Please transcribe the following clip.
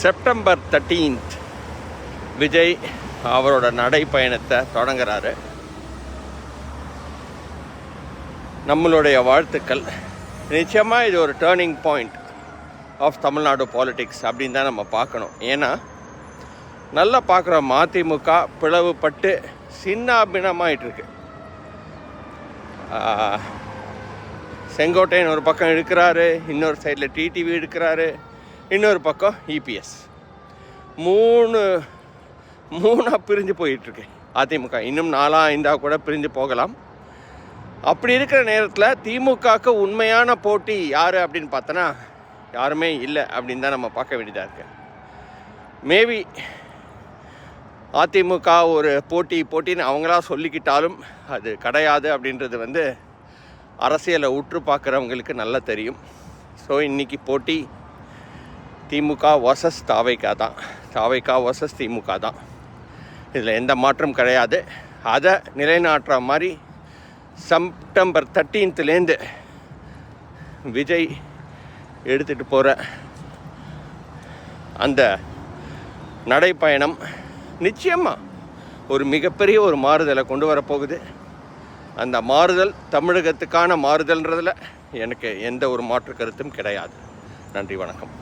September 13 Vijay அவரோட நடைப்பயணத்தை தொடங்குறாரு. நம்மளுடைய வாழ்த்துக்கள். நிச்சயமாக இது ஒரு turning point of Tamil Nadu politics அப்படின்னு தான் நம்ம பார்க்கணும். ஏன்னா நல்லா பார்க்குற மதிமுக பிளவுபட்டு சின்னாபின்னமாயிட்டிருக்கு. செங்கோட்டையன் ஒரு பக்கம் இருக்கிறாரு, இன்னொரு சைடில் டிடிவி இருக்கிறாரு, இன்னொரு பக்கம் இபிஎஸ். மூணாக பிரிஞ்சு போயிட்டுருக்கு அதிமுக. இன்னும் 4-5 கூட பிரிஞ்சு போகலாம். அப்படி இருக்கிற நேரத்தில் திமுகவுக்கு உண்மையான போட்டி யார் அப்படின்னு பார்த்தோன்னா யாருமே இல்லை அப்படின்னு தான் நம்ம பார்க்க வேண்டியதாக இருக்குது. மேபி அதிமுக ஒரு போட்டின்னு அவங்களா சொல்லிக்கிட்டாலும் அது கிடையாது அப்படின்றது அரசியலை உற்று பார்க்குறவங்களுக்கு நல்லா தெரியும். ஸோ இன்றைக்கி போட்டி திமுக வர்சஸ் தாவைக்கா தான், தாவைக்கா வர்சஸ் திமுக தான். இதில் எந்த மாற்றம் கிடையாது. அதை நிலைநாட்டுற மாதிரி செப்டம்பர் 13 விஜய் எடுத்துகிட்டு போகிற அந்த நடைப்பயணம் நிச்சயமாக ஒரு மிகப்பெரிய ஒரு மாறுதலை கொண்டு வரப்போகுது. அந்த மாறுதல் தமிழகத்துக்கான மாறுதல்ன்றதில் எனக்கு எந்த ஒரு மாற்று கருத்தும் கிடையாது. நன்றி, வணக்கம்.